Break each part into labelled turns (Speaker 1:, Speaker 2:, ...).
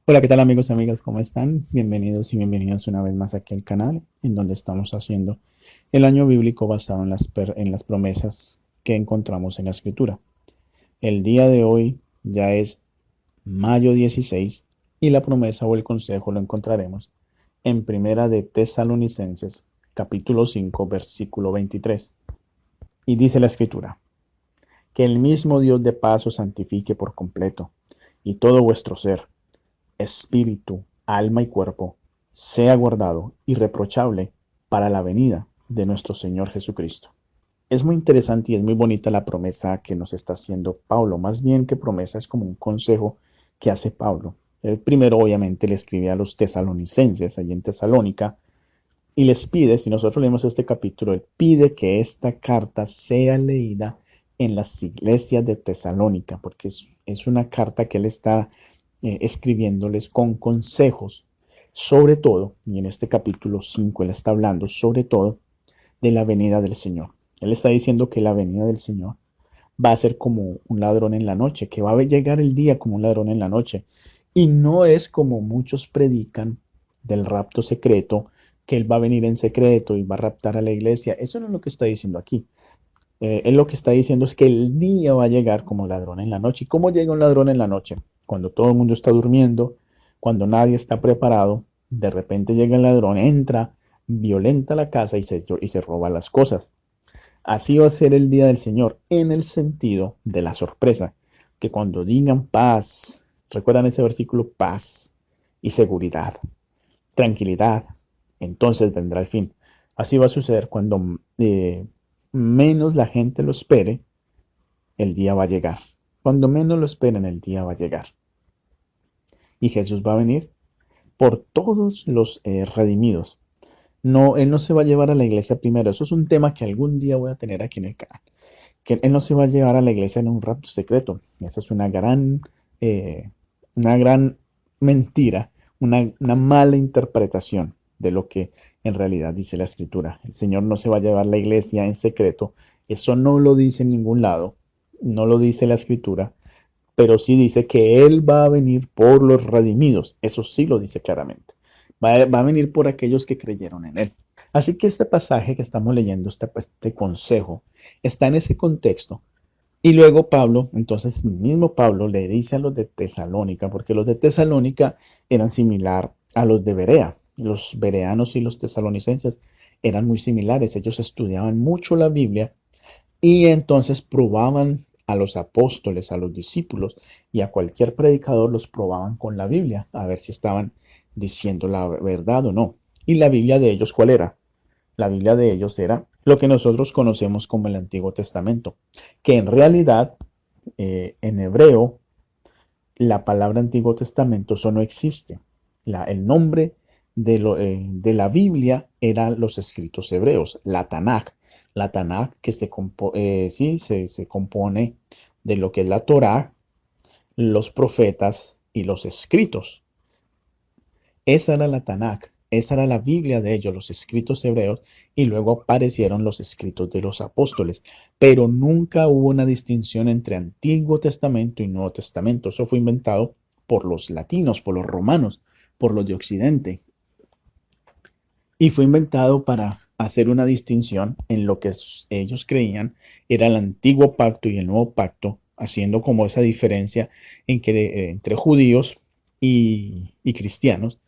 Speaker 1: Hola, ¿qué tal amigos y amigas? ¿Cómo están? Bienvenidos y bienvenidas una vez más aquí al canal, en donde estamos haciendo el año bíblico basado en las promesas que encontramos en la Escritura. El día de hoy ya es mayo 16 y la promesa o el consejo lo encontraremos en Primera de Tesalonicenses, capítulo 5, versículo 23. Y dice la Escritura: que el mismo Dios de paz os santifique por completo, y todo vuestro ser, espíritu, alma y cuerpo, sea guardado irreprochable para la venida de nuestro Señor Jesucristo. Es muy interesante y es muy bonita la promesa que nos está haciendo Pablo. Más bien que promesa, es como un consejo que hace Pablo. Él primero obviamente le escribe a los tesalonicenses, allí en Tesalónica, y les pide, si nosotros leemos este capítulo, él pide que esta carta sea leída en las iglesias de Tesalónica, porque es una carta que él está escribiéndoles con consejos, sobre todo, y en este capítulo 5 él está hablando sobre todo de la venida del Señor. Él está diciendo que la venida del Señor va a ser como un ladrón en la noche, que va a llegar el día como un ladrón en la noche. Y no es como muchos predican del rapto secreto, que él va a venir en secreto y va a raptar a la iglesia. Eso no es lo que está diciendo aquí. Él lo que está diciendo es que el día va a llegar como ladrón en la noche. ¿Y cómo llega un ladrón en la noche? Cuando todo el mundo está durmiendo, cuando nadie está preparado, de repente llega el ladrón, entra, violenta la casa y se roba las cosas. Así va a ser el día del Señor en el sentido de la sorpresa, que cuando digan paz, recuerdan ese versículo, paz y seguridad, tranquilidad, entonces vendrá el fin. Así va a suceder cuando menos la gente lo espere, el día va a llegar. Cuando menos lo esperen, el día va a llegar. Y Jesús va a venir por todos los redimidos. No, Él no se va a llevar a la iglesia primero. Eso es un tema que algún día voy a tener aquí en el canal. Que Él no se va a llevar a la iglesia en un rapto secreto. Esa es eh, una gran mentira, una mala interpretación de lo que en realidad dice la Escritura. El Señor no se va a llevar la iglesia en secreto. Eso no lo dice en ningún lado. No lo dice la Escritura. Pero sí dice que Él va a venir por los redimidos. Eso sí lo dice claramente. Va a venir por aquellos que creyeron en Él. Así que este pasaje que estamos leyendo, este consejo, está en ese contexto. Y luego Pablo, entonces mismo Pablo le dice a los de Tesalónica, porque los de Tesalónica eran similar a los de Berea. Los bereanos y los tesalonicenses eran muy similares. Ellos estudiaban mucho la Biblia y entonces probaban a los apóstoles, a los discípulos y a cualquier predicador los probaban con la Biblia, a ver si estaban diciendo la verdad o no. Y la Biblia de ellos, ¿cuál era? La Biblia de ellos era lo que nosotros conocemos como el Antiguo Testamento, que en realidad en hebreo la palabra Antiguo Testamento eso no existe. El nombre de la Biblia eran los escritos hebreos, la Tanakh. La Tanakh que sí, se compone de lo que es la Torá, los profetas y los escritos. Esa era la Tanakh, esa era la Biblia de ellos, los escritos hebreos, y luego aparecieron los escritos de los apóstoles. Pero nunca hubo una distinción entre Antiguo Testamento y Nuevo Testamento. Eso fue inventado por los latinos, por los romanos, por los de Occidente. Y fue inventado para hacer una distinción en lo que ellos creían era el antiguo pacto y el nuevo pacto, haciendo como esa diferencia entre judíos y cristianos.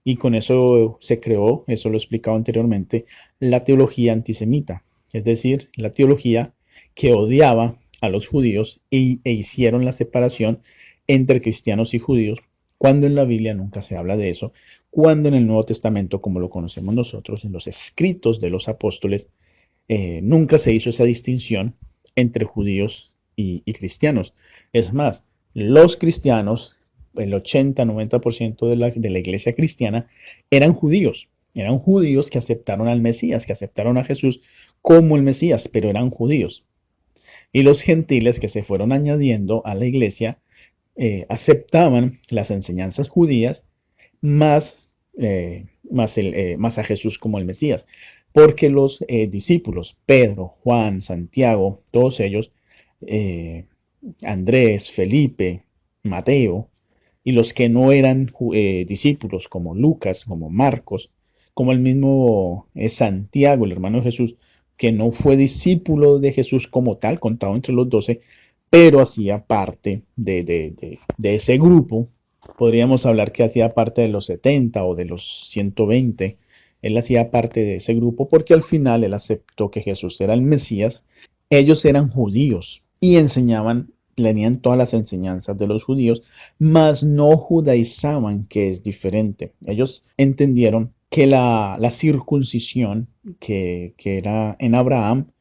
Speaker 1: Y con eso se creó, eso lo he explicado anteriormente, la teología antisemita, es decir, la teología que odiaba a los judíos e hicieron la separación entre cristianos y judíos, cuando en la Biblia nunca se habla de eso, cuando en el Nuevo Testamento, como lo conocemos nosotros, en los escritos de los apóstoles, nunca se hizo esa distinción entre judíos y cristianos. Es más, los cristianos, el 80-90% de la iglesia cristiana, eran judíos que aceptaron al Mesías, que aceptaron a Jesús como el Mesías, pero eran judíos. Y los gentiles que se fueron añadiendo a la iglesia aceptaban las enseñanzas judías más a Jesús como el Mesías, porque los discípulos, Pedro, Juan, Santiago, todos ellos, eh, Andrés, Felipe, Mateo, Y los que no eran discípulos, como Lucas, como Marcos, como el mismo Santiago, el hermano de Jesús, que no fue discípulo de Jesús como tal, contado entre los 12, pero hacía parte de ese grupo. Podríamos hablar que hacía parte de los 70 o de los 120. Él hacía parte de ese grupo porque al final él aceptó que Jesús era el Mesías. Ellos eran judíos y enseñaban, tenían todas las enseñanzas de los judíos, mas no judaizaban, que es diferente. Ellos entendieron que la circuncisión que era en Abraham,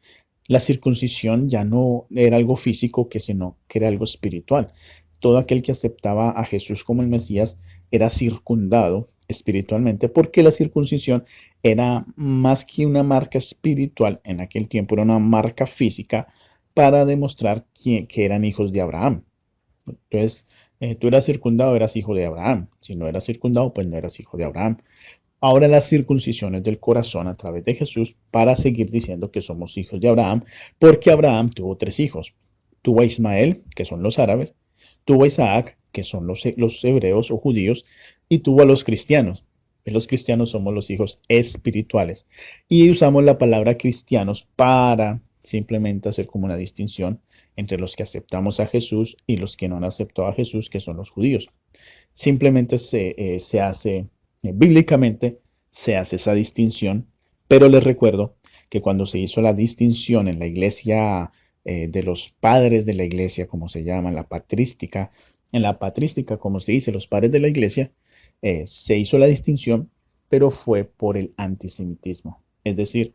Speaker 1: la circuncisión ya no era algo físico, sino que era algo espiritual. Todo aquel que aceptaba a Jesús como el Mesías era circundado espiritualmente, porque la circuncisión era más que una marca espiritual en aquel tiempo, era una marca física para demostrar que eran hijos de Abraham. Entonces, tú eras circundado, eras hijo de Abraham. Si no eras circundado, pues no eras hijo de Abraham. Ahora la circuncisión es del corazón a través de Jesús para seguir diciendo que somos hijos de Abraham, porque Abraham tuvo 3 hijos. Tuvo a Ismael, que son los árabes, tuvo a Isaac, que son los hebreos o judíos, y tuvo a los cristianos. Y los cristianos somos los hijos espirituales. Y usamos la palabra cristianos para simplemente hacer como una distinción entre los que aceptamos a Jesús y los que no han aceptado a Jesús, que son los judíos. Simplemente se hace, bíblicamente, se hace esa distinción, pero les recuerdo que cuando se hizo la distinción en la iglesia de los padres de la iglesia, como se llama, en la patrística, como se dice, los padres de la iglesia, se hizo la distinción, pero fue por el antisemitismo, es decir,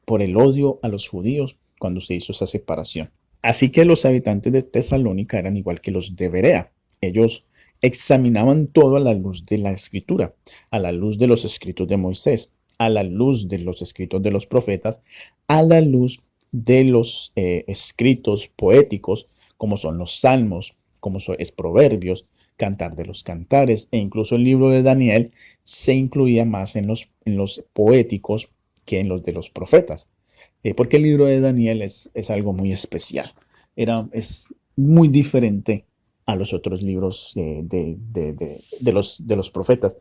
Speaker 1: por el odio a los judíos cuando se hizo esa separación. Así que los habitantes de Tesalónica eran igual que los de Berea. Ellos examinaban todo a la luz de la escritura, a la luz de los escritos de Moisés, a la luz de los escritos de los profetas, a la luz de los escritos poéticos, como son los salmos, como es Proverbios, Cantar de los Cantares, e incluso el libro de Daniel se incluía más en los poéticos que en los de los profetas. Porque el libro de Daniel es algo muy especial. Es muy diferente a los otros libros de los profetas.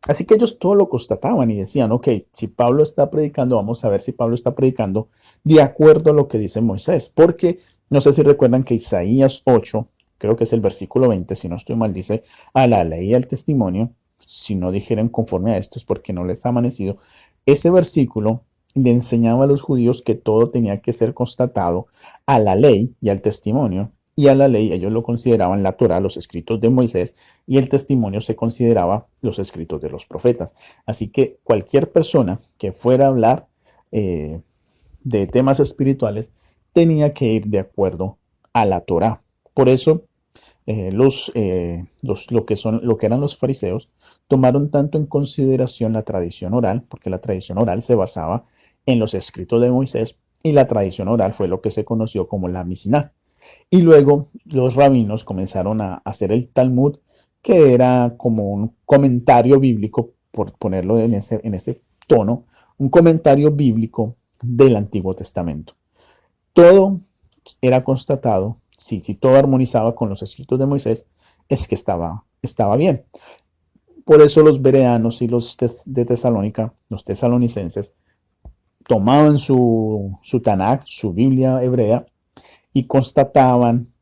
Speaker 1: Así que ellos todo lo constataban y decían, ok, si Pablo está predicando, vamos a ver si Pablo está predicando de acuerdo a lo que dice Moisés. Porque no sé si recuerdan que Isaías 8, creo que es el versículo 20, si no estoy mal, dice, a la ley y al testimonio, si no dijeran conforme a esto es porque no les ha amanecido. Ese versículo le enseñaba a los judíos que todo tenía que ser constatado a la ley y al testimonio. Y a la ley ellos lo consideraban la Torá, los escritos de Moisés, y el testimonio se consideraba los escritos de los profetas. Así que cualquier persona que fuera a hablar de temas espirituales tenía que ir de acuerdo a la Torá. Por eso lo que eran los fariseos tomaron tanto en consideración la tradición oral, porque la tradición oral se basaba en los escritos de Moisés y la tradición oral fue lo que se conoció como la Mishnah. Y luego los rabinos comenzaron a hacer el Talmud, que era como un comentario bíblico, por ponerlo en ese tono, un comentario bíblico del Antiguo Testamento. Todo era constatado, si todo armonizaba con los escritos de Moisés, es que estaba bien. Por eso los bereanos y los de Tesalónica, los tesalonicenses, tomaban su Tanakh, su Biblia hebrea, y constataban,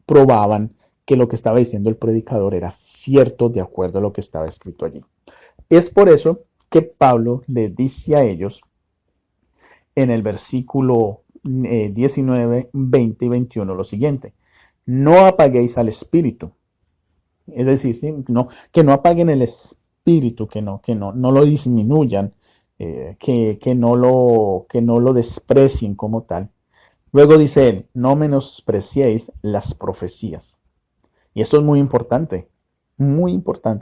Speaker 1: probaban que lo que estaba diciendo el predicador era cierto de acuerdo a lo que estaba escrito allí. Es por eso que Pablo le dice a ellos en el versículo 19, 20 y 21 lo siguiente: no apaguéis al espíritu. Es decir, ¿sí? Que no apaguen el espíritu, no lo disminuyan, que no lo desprecien como tal. Luego dice él, no menospreciéis las profecías. Y esto es muy importante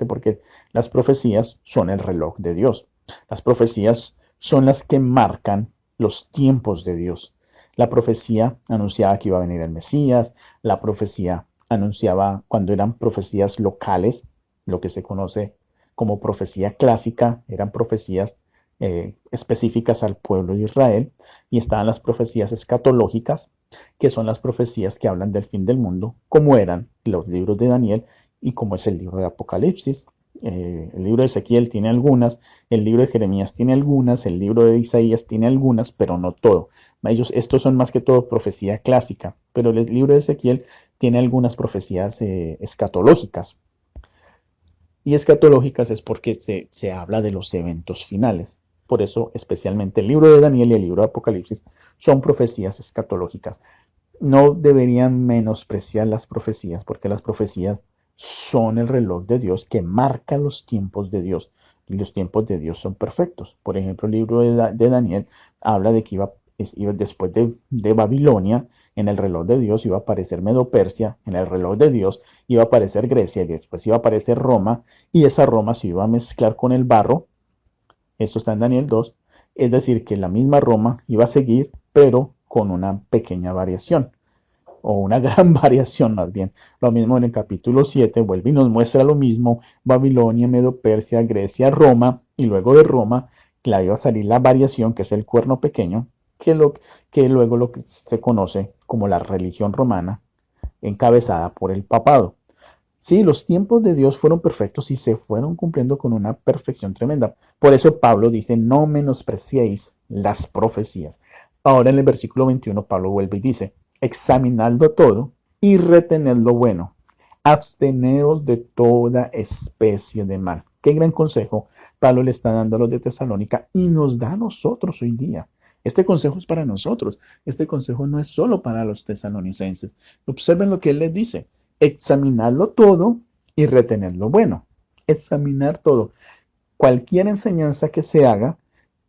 Speaker 1: porque las profecías son el reloj de Dios. Las profecías son las que marcan los tiempos de Dios. La profecía anunciaba que iba a venir el Mesías, la profecía anunciaba cuando eran profecías locales, lo que se conoce como profecía clásica, eran profecías específicas al pueblo de Israel, y estaban las profecías escatológicas, que son las profecías que hablan del fin del mundo, como eran los libros de Daniel y como es el libro de Apocalipsis. El libro de Ezequiel tiene algunas, el libro de Jeremías tiene algunas, el libro de Isaías tiene algunas, pero no todo. Estos son más que todo profecía clásica, pero el libro de Ezequiel tiene algunas profecías escatológicas. Y escatológicas es porque se habla de los eventos finales. Por eso, especialmente el libro de Daniel y el libro de Apocalipsis son profecías escatológicas. No deberían menospreciar las profecías, porque las profecías son el reloj de Dios que marca los tiempos de Dios. Y los tiempos de Dios son perfectos. Por ejemplo, el libro de Daniel habla de que iba después de Babilonia, en el reloj de Dios iba a aparecer Medo-Persia, en el reloj de Dios iba a aparecer Grecia y después iba a aparecer Roma, y esa Roma se iba a mezclar con el barro. Esto está en Daniel 2. Es decir, que la misma Roma iba a seguir, pero con una pequeña variación o una gran variación más bien. Lo mismo en el capítulo 7, vuelve y nos muestra lo mismo, Babilonia, Medo-Persia, Grecia, Roma, y luego de Roma, la iba a salir la variación, que es el cuerno pequeño, que luego lo que se conoce como la religión romana, encabezada por el papado. Sí, los tiempos de Dios fueron perfectos y se fueron cumpliendo con una perfección tremenda. Por eso Pablo dice, no menospreciéis las profecías. Ahora en el versículo 21 Pablo vuelve y dice, examinadlo todo y retened lo bueno. Absteneos de toda especie de mal. Qué gran consejo Pablo le está dando a los de Tesalónica y nos da a nosotros hoy día. Este consejo es para nosotros. Este consejo no es solo para los tesalonicenses. Observen lo que él les dice. Examinarlo todo y retener lo bueno. Examinar todo. Cualquier enseñanza que se haga,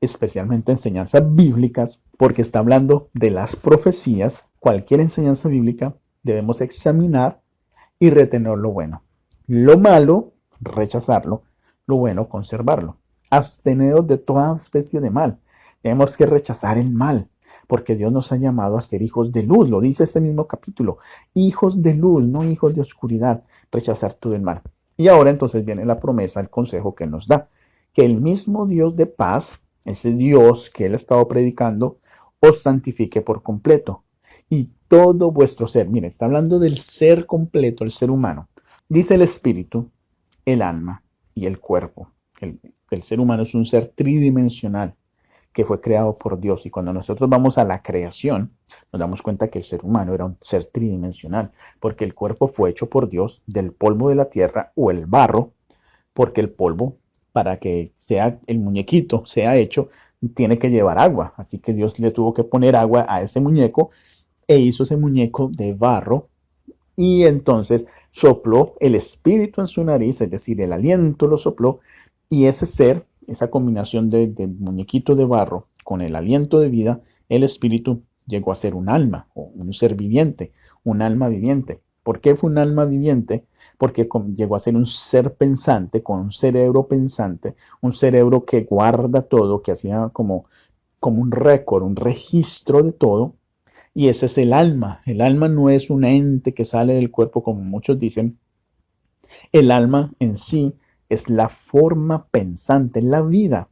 Speaker 1: especialmente enseñanzas bíblicas, porque está hablando de las profecías, cualquier enseñanza bíblica debemos examinar y retener lo bueno. Lo malo, rechazarlo. Lo bueno, conservarlo. Absteneos de toda especie de mal. Tenemos que rechazar el mal, porque Dios nos ha llamado a ser hijos de luz, lo dice este mismo capítulo. Hijos de luz, no hijos de oscuridad. Rechazar todo el mal. Y ahora entonces viene la promesa, el consejo que nos da. Que el mismo Dios de paz, ese Dios que Él ha estado predicando, os santifique por completo y todo vuestro ser. Mire, está hablando del ser completo, el ser humano. Dice el espíritu, el alma y el cuerpo. El ser humano es un ser tridimensional que fue creado por Dios. Y cuando nosotros vamos a la creación, nos damos cuenta que el ser humano era un ser tridimensional, porque el cuerpo fue hecho por Dios del polvo de la tierra o el barro, porque el polvo, para que sea el muñequito, sea hecho, tiene que llevar agua. Así que Dios le tuvo que poner agua a ese muñeco e hizo ese muñeco de barro y entonces sopló el espíritu en su nariz, es decir, el aliento lo sopló y ese ser, esa combinación de muñequito de barro con el aliento de vida, el espíritu llegó a ser un alma o un ser viviente, un alma viviente. ¿Por qué fue un alma viviente? Porque llegó a ser un ser pensante, con un cerebro pensante, un cerebro que guarda todo, que hacía como un récord, un registro de todo, y ese es el alma. El alma no es un ente que sale del cuerpo como muchos dicen. El alma en sí es la forma pensante, la vida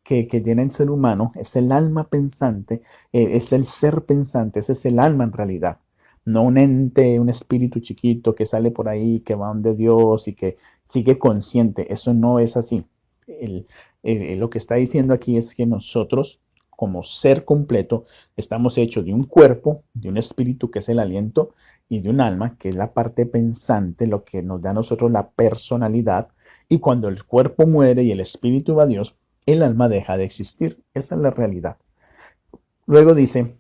Speaker 1: que tiene el ser humano, es el alma pensante, es el ser pensante, ese es el alma en realidad. No un ente, un espíritu chiquito que sale por ahí, que va donde Dios y que sigue consciente. Eso no es así. El, lo que está diciendo aquí es que nosotros, como ser completo, estamos hechos de un cuerpo, de un espíritu que es el aliento y de un alma que es la parte pensante, lo que nos da a nosotros la personalidad. Y cuando el cuerpo muere y el espíritu va a Dios, el alma deja de existir. Esa es la realidad. Luego dice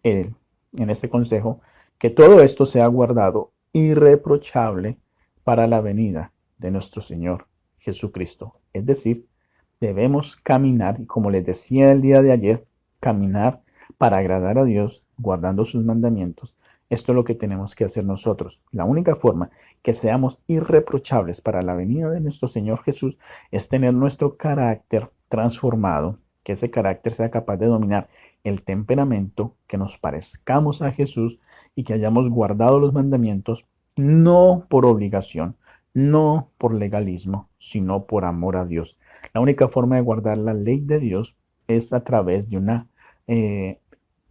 Speaker 1: en este consejo que todo esto sea guardado irreprochable para la venida de nuestro Señor Jesucristo. Es decir, debemos caminar, y como les decía el día de ayer, caminar para agradar a Dios, guardando sus mandamientos. Esto es lo que tenemos que hacer nosotros. La única forma que seamos irreprochables para la venida de nuestro Señor Jesús es tener nuestro carácter transformado, que ese carácter sea capaz de dominar el temperamento, que nos parezcamos a Jesús y que hayamos guardado los mandamientos, no por obligación, no por legalismo, sino por amor a Dios. La única forma de guardar la ley de Dios es a través de una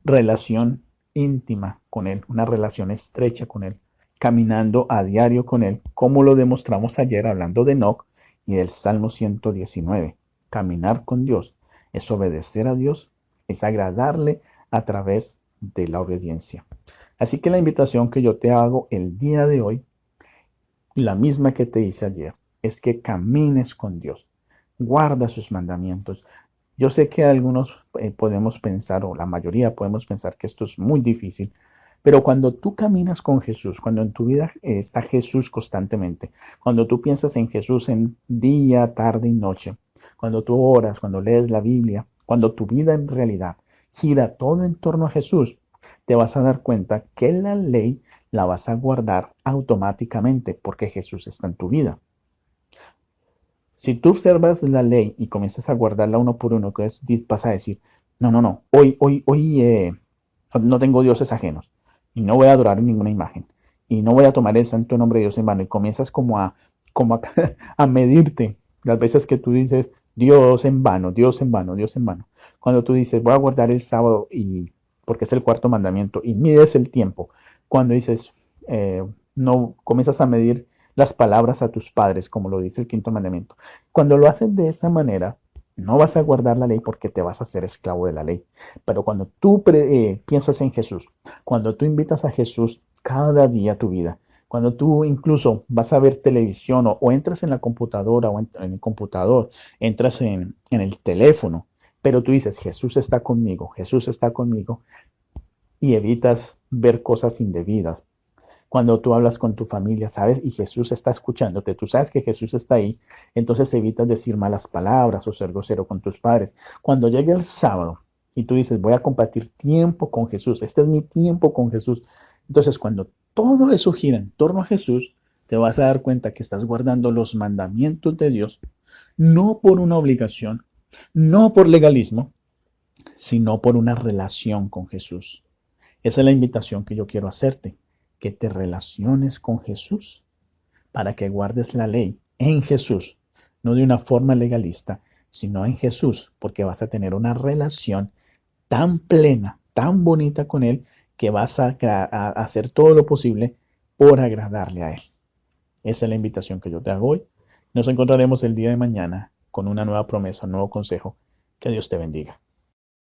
Speaker 1: relación íntima con Él, una relación estrecha con Él. caminando a diario con Él, como lo demostramos ayer hablando de Enoc y del Salmo 119. Caminar con Dios es obedecer a Dios, es agradarle a través de la obediencia. Así que la invitación que yo te hago el día de hoy, la misma que te hice ayer, es que camines con Dios, guarda sus mandamientos. Yo sé que algunos podemos pensar, o la mayoría podemos pensar que esto es muy difícil, pero cuando tú caminas con Jesús, cuando en tu vida está Jesús constantemente, cuando tú piensas en Jesús en día, tarde y noche, cuando tú oras, cuando lees la Biblia, cuando tu vida en realidad gira todo en torno a Jesús, te vas a dar cuenta que la ley la vas a guardar automáticamente porque Jesús está en tu vida. Si tú observas la ley y comienzas a guardarla uno por uno, vas a decir, no, hoy no tengo dioses ajenos y no voy a adorar ninguna imagen y no voy a tomar el santo nombre de Dios en vano y comienzas como a, a medirte las veces que tú dices Dios en vano, Dios en vano, Dios en vano. Cuando tú dices voy a guardar el sábado y porque es el cuarto mandamiento y mides el tiempo, cuando dices no comienzas a medir las palabras a tus padres, como lo dice el quinto mandamiento. Cuando lo haces de esa manera, no vas a guardar la ley porque te vas a hacer esclavo de la ley. Pero cuando tú piensas en Jesús, cuando tú invitas a Jesús cada día a tu vida, cuando tú incluso vas a ver televisión o entras en la computadora o en el computador, entras en el teléfono, pero tú dices, Jesús está conmigo, y evitas ver cosas indebidas. Cuando tú hablas con tu familia, ¿sabes? Y Jesús está escuchándote, tú sabes que Jesús está ahí, entonces evitas decir malas palabras o ser grosero con tus padres. Cuando llegue el sábado y tú dices, voy a compartir tiempo con Jesús, este es mi tiempo con Jesús. Entonces, cuando todo eso gira en torno a Jesús, te vas a dar cuenta que estás guardando los mandamientos de Dios, no por una obligación, no por legalismo, sino por una relación con Jesús. Esa es la invitación que yo quiero hacerte, que te relaciones con Jesús para que guardes la ley en Jesús, no de una forma legalista, sino en Jesús, porque vas a tener una relación tan plena, tan bonita con Él, que vas a hacer todo lo posible por agradarle a Él. Esa es la invitación que yo te hago hoy. Nos encontraremos el día de mañana con una nueva promesa, un nuevo consejo. Que Dios te bendiga.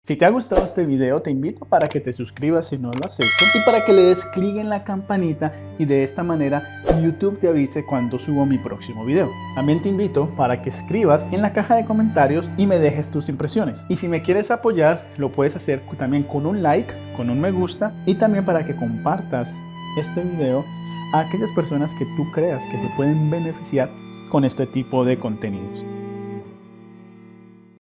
Speaker 1: Si te ha gustado este video, te invito para que te suscribas si no lo has hecho y para que le des clic en la campanita y de esta manera YouTube te avise cuando subo mi próximo video. También te invito para que escribas en la caja de comentarios y me dejes tus impresiones. Y si me quieres apoyar, lo puedes hacer también con un like, con un me gusta y también para que compartas este video a aquellas personas que tú creas que se pueden beneficiar con este tipo de contenidos.